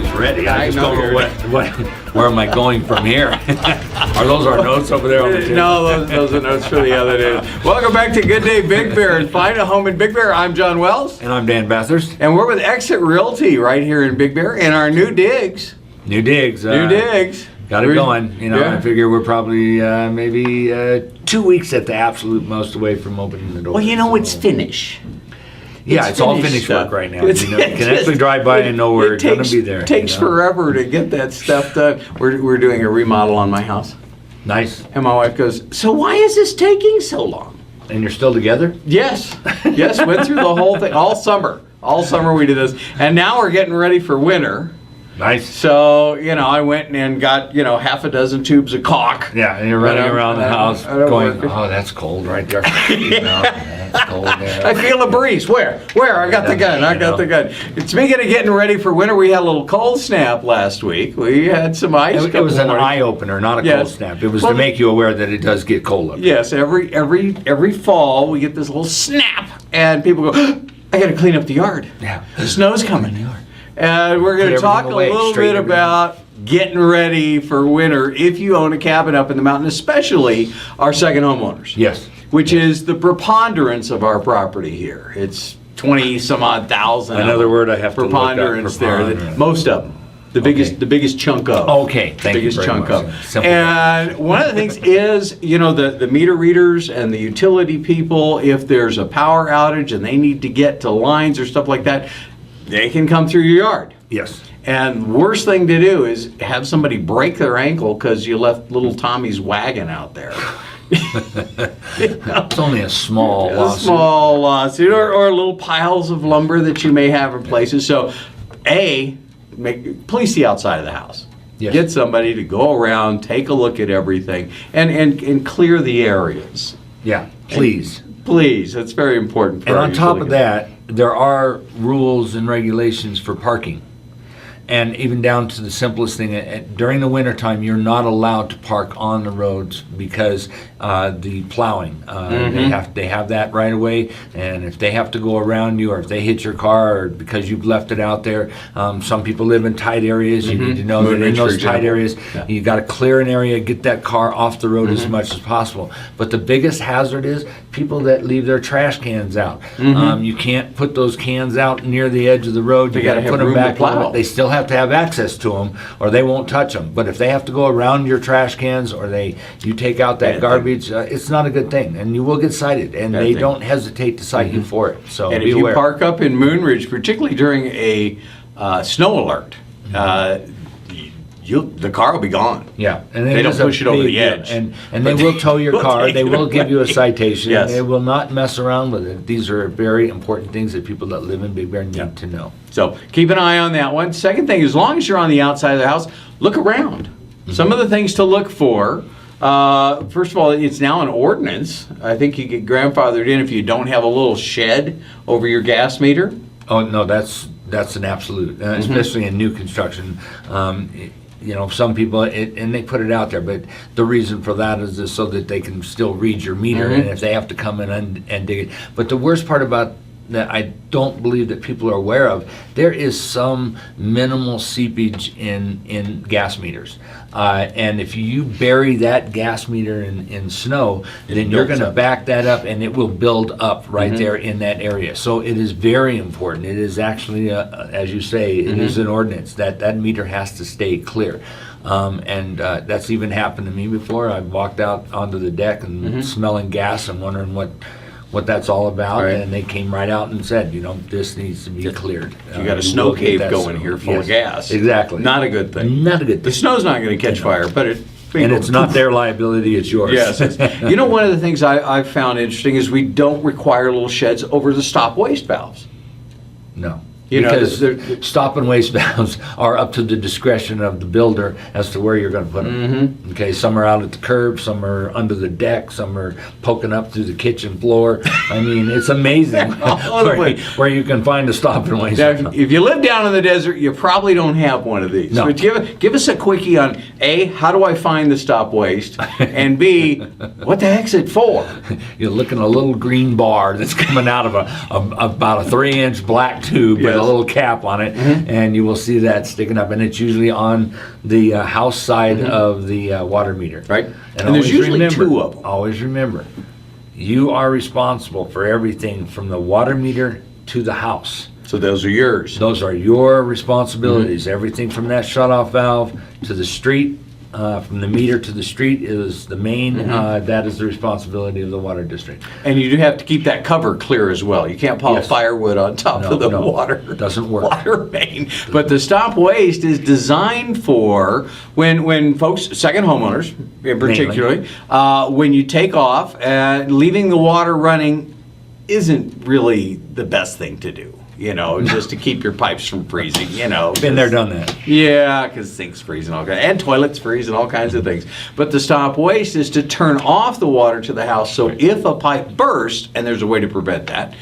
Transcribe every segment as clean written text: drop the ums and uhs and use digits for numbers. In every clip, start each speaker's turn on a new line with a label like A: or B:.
A: always ready. I just don't know where am I going from here? Are those our notes over there on the table?
B: No, those are notes for the other day. Welcome back to Good Day Big Bear and Find a Home in Big Bear. I'm John Wells.
A: And I'm Dan Bathurst.
B: And we're with Exit Realty right here in Big Bear and our new digs.
A: New digs. Got it going.
B: Yeah.
A: I figure we're probably maybe 2 weeks at the absolute most away from opening the door.
B: Well, it's finish.
A: Yeah, it's all finished work right now. You can actually drive by and know we're going to be there.
B: It takes forever to get that stuff done. We're doing a remodel on my house.
A: Nice.
B: And my wife goes, so why is this taking so long?
A: And you're still together?
B: Yes. Yes, went through the whole thing all summer. All summer we did this. And now we're getting ready for winter.
A: Nice.
B: So, I went and got, half a dozen tubes of caulk.
A: Yeah, and you're running around the house going, oh, that's cold right there. That's cold there.
B: I feel a breeze. Where? I got the gun. The gun. Speaking of getting ready for winter, we had a little cold snap last week. We had some ice.
A: It was an eye-opener, not a cold snap. It was to make you aware that it does get cold up.
B: Yes, every fall we get this little snap, and people go, I got to clean up the yard.
A: Yeah.
B: The snow's coming. And we're going to talk a little bit about getting ready for winter if you own a cabin up in the mountain, especially our second homeowners.
A: Yes.
B: Which is the preponderance of our property here. It's 20 some odd thousand.
A: Another word I have to look up.
B: Preponderance there. Most of them. The biggest chunk of.
A: Okay, thank you very much.
B: And one of the things is, the meter readers and the utility people, if there's a power outage and they need to get to lines or stuff like that, they can come through your yard.
A: Yes.
B: And worst thing to do is have somebody break their ankle because you left little Tommy's wagon out there.
A: It's only a small lawsuit.
B: A small lawsuit or little piles of lumber that you may have in places. So, police the outside of the house.
A: Yes.
B: Get somebody to go around, take a look at everything, and clear the areas.
A: Yeah, please.
B: Please, that's very important.
A: And on top of that, there are rules and regulations for parking. And even down to the simplest thing, during the wintertime, you're not allowed to park on the roads because the plowing. They have that right away, and if they have to go around you, or if they hit your car, or because you've left it out there, some people live in tight areas. You need to know that in those tight areas, you got to clear an area, get that car off the road as much as possible. But the biggest hazard is people that leave their trash cans out. You can't put those cans out near the edge of the road. You got to put them back. They still have to have access to them, or they won't touch them. But if they have to go around your trash cans, or you take out that garbage, it's not a good thing, and you will get cited. And they don't hesitate to cite you for it. So
B: and if you park up in Moonridge, particularly during a snow alert, the car will be gone.
A: Yeah, and
B: they don't push it over the edge.
A: And they will tow your car. They will give you a citation.
B: Yes.
A: They will not mess around with it. These are very important things that people that live in Big Bear need to know.
B: So keep an eye on that one. Second thing, as long as you're on the outside of the house, look around. Some of the things to look for. First of all, it's now an ordinance. I think you get grandfathered in if you don't have a little shed over your gas meter.
A: Oh no, that's an absolute, especially in new construction. Some people, and they put it out there, but the reason for that is so that they can still read your meter, and if they have to come in and dig it. But the worst part about that I don't believe that people are aware of, there is some minimal seepage in gas meters. And if you bury that gas meter in snow, then you're going to back that up, and it will build up right there in that area. So it is very important. It is actually, as you say, it is an ordinance that meter has to stay clear. And that's even happened to me before. I've walked out onto the deck and smelling gas and wondering what that's all about, and they came right out and said, this needs to be cleared.
B: You got a snow cave going here full of gas.
A: Exactly.
B: Not a good thing.
A: Not a good thing.
B: The snow's not going to catch fire, but
A: it's not their liability, it's yours.
B: Yes. One of the things I've found interesting is we don't require little sheds over the stop waste valves.
A: No. Because stop and waste valves are up to the discretion of the builder as to where you're going to put them. Okay, some are out at the curb, some are under the deck, some are poking up through the kitchen floor. I mean, it's amazing where you can find a stop and waste valve.
B: If you live down in the desert, you probably don't have one of these.
A: No.
B: But give us a quickie on A, how do I find the stop waste? And B, what the heck's it for?
A: You're looking at a little green bar that's coming out of about a 3-inch black tube with a little cap on it, and you will see that sticking up, and it's usually on the house side of the water meter.
B: Right. And there's
A: always
B: usually
A: remember,
B: 2 of them.
A: Always remember, you are responsible for everything from the water meter to the house.
B: So those are yours.
A: Those are your responsibilities. Everything from that shutoff valve to the street, from the meter to the street is the main, that is the responsibility of the water district.
B: And you do have to keep that cover clear as well. You can't pile
A: Yes.
B: firewood on top of the water.
A: Doesn't work.
B: Water main. But the stop waste is designed for when folks, second homeowners in particular, when you take off, leaving the water running isn't really the best thing to do. Just to keep your pipes from freezing,
A: Been there, done that.
B: Yeah, because sinks freeze and all kinds, and toilets freeze and all kinds of things. But the stop waste is to turn off the water to the house, so if a pipe bursts, and there's a way to prevent that,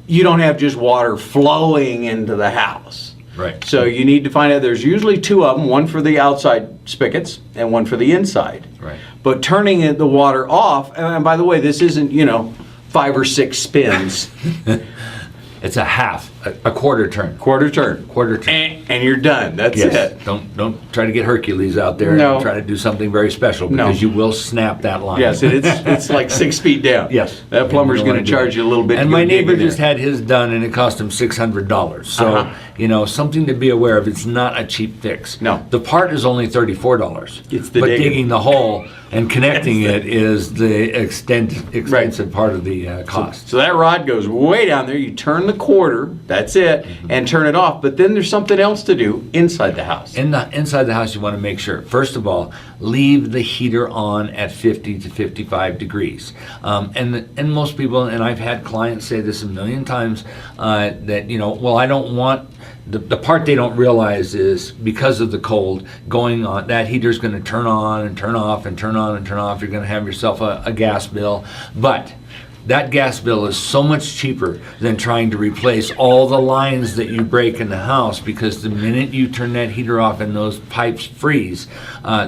B: you don't have just water flowing into the house.
A: Right.
B: So you need to find out, there's usually 2 of them, one for the outside spigots and one for the inside.
A: Right.
B: But turning the water off, and by the way, this isn't, 5 or 6 spins.
A: It's a quarter turn.
B: Quarter turn. And you're done. That's it.
A: Don't try to get Hercules out there
B: No.
A: and try to do something very special, because you will snap that line.
B: Yes, it's like 6 feet down.
A: Yes.
B: That plumber's
A: And you don't
B: going to
A: wanna do
B: charge
A: that.
B: you a little bit.
A: And
B: to
A: my
B: go dig
A: neighbor
B: in
A: just
B: there.
A: had his done, and it cost him $600. So, something to be aware of. It's not a cheap fix.
B: No.
A: The part is only $34.
B: It's the
A: but
B: digging.
A: digging the hole and connecting it is the expensive part of the cost.
B: So that rod goes way down there. You turn the quarter, that's it, and turn it off. But then there's something else to do inside the house.
A: Inside the house, you want to make sure, first of all, leave the heater on at 50 to 55 degrees. And most people, and I've had clients say this a million times, that, I don't want, the part they don't realize is because of the cold going on, that heater's going to turn on and turn off and turn on and turn off. You're going to have yourself a gas bill. But that gas bill is so much cheaper than trying to replace all the lines that you break in the house, because the minute you turn that heater off and those pipes freeze,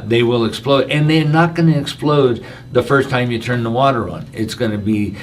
A: they will explode. And they're not going to explode the first time you turn the water on. It's going to be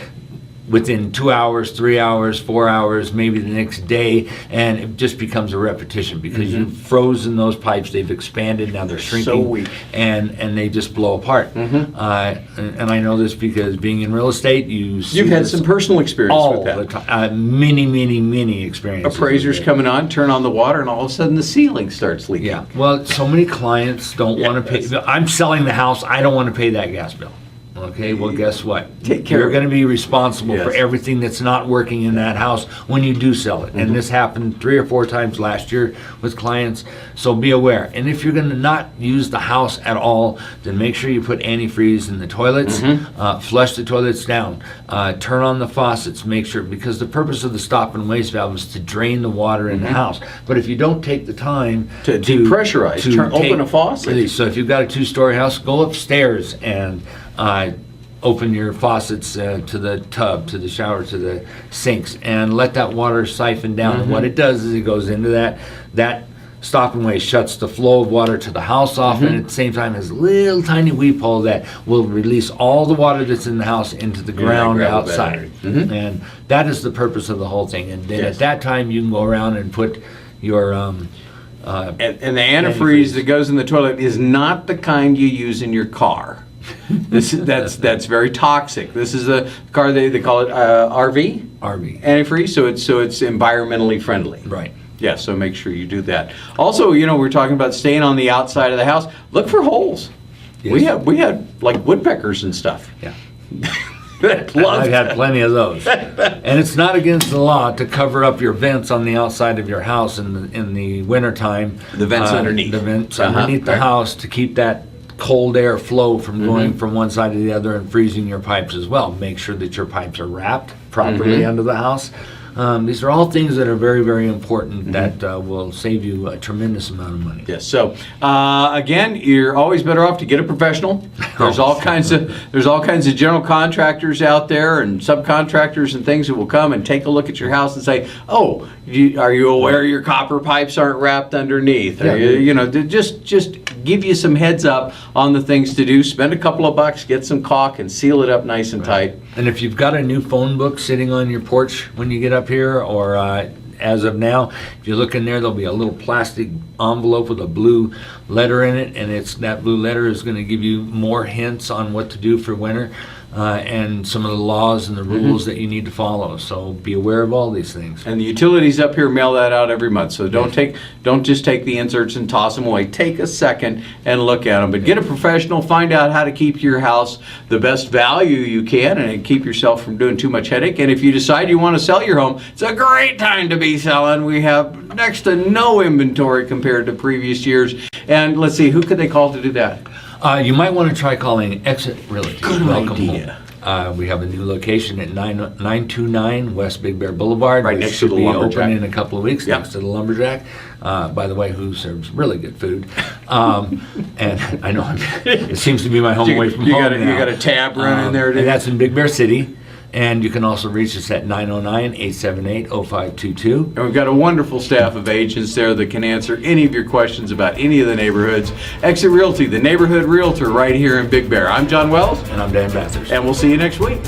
A: within 2 hours, 3 hours, 4 hours, maybe the next day, and it just becomes a repetition because you've frozen those pipes. They've expanded, now they're shrinking,
B: so weak.
A: and they just blow apart. And I know this because being in real estate, you've
B: had some personal experience
A: all
B: with
A: the
B: that.
A: time. Many experiences.
B: Appraisers
A: with it.
B: coming on, turn on the water, and all of a sudden the ceiling starts leaking.
A: Yeah. Well, so many clients don't want to pay. I'm selling the house. I don't want to pay that gas bill. Okay, well, guess what?
B: Take care
A: You're
B: of
A: going to be responsible for
B: Yes.
A: everything that's not working in that house when you do sell it. And this happened 3 or 4 times last year with clients, so be aware. And if you're going to not use the house at all, then make sure you put antifreeze in the toilets, flush the toilets down, turn on the faucets, make sure, because the purpose of the stop and waste valve is to drain the water in the house. But if you don't take the time
B: To depressurize, open a faucet.
A: So if you've got a 2-story house, go upstairs and open your faucets to the tub, to the shower, to the sinks, and let that water siphon down. And what it does is it goes into that stop and waste, shuts the flow of water to the house off, and at the same time has a little tiny weep hole that will release all the water that's in the house into the ground
B: gravel
A: outside. And that is the purpose of the whole thing. And then
B: Yes.
A: at that time, you can go around and put your
B: And the antifreeze that goes in the toilet is not the kind you use in your car. That's very toxic. This is a car they call it RV antifreeze, so it's environmentally friendly.
A: Right.
B: Yeah, so make sure you do that. Also, we're talking about staying on the outside of the house. Look for holes.
A: Yes.
B: We had like woodpeckers and stuff.
A: Yeah.
B: Love
A: I've had plenty of those. And it's not against the law to cover up your vents on the outside of your house in the wintertime.
B: The vents underneath.
A: The vents underneath the house to keep that cold air flow from going from one side to the other and freezing your pipes as well. Make sure that your pipes are wrapped properly under the house. These are all things that are very, very important that will save you a tremendous amount of money.
B: Yes. So again, you're always better off to get a professional. There's all kinds of general contractors out there and subcontractors and things that will come and take a look at your house and say, "Oh, are you aware your copper pipes aren't wrapped underneath?"
A: Yeah.
B: Just give you some heads up on the things to do. Spend a couple of bucks, get some caulk, and seal it up nice and tight.
A: And if you've got a new phone book sitting on your porch when you get up here, or as of now, if you look in there, there'll be a little plastic envelope with a blue letter in it, and that blue letter is going to give you more hints on what to do for winter. And some of the laws and the rules that you need to follow. So be aware of all these things.
B: And the utilities up here mail that out every month. So don't just take the inserts and toss them away. Take a second and look at them. But get a professional. Find out how to keep your house the best value you can, and keep yourself from doing too much headache. And if you decide you want to sell your home, it's a great time to be selling. We have next to no inventory compared to previous years. And let's see, who could they call to do that?
A: You might want to try calling Exit Realty.
B: Good
A: Welcome
B: idea.
A: Home. We have a new location at 929 West Big Bear Boulevard.
B: Right
A: which
B: next to
A: should
B: the
A: be
B: Lumberjack.
A: open in a couple of weeks,
B: Yep.
A: next to the Lumberjack. By the way, who serves really good food. And I know it seems to be my home away from home now.
B: You got a tab running there,
A: and that's in Big Bear City. And you can also reach us at 909-878-0522.
B: And we've got a wonderful staff of agents there that can answer any of your questions about any of the neighborhoods. Exit Realty, the neighborhood realtor right here in Big Bear. I'm John Wells.
A: And I'm Dan Bathurst.
B: And we'll see you next week.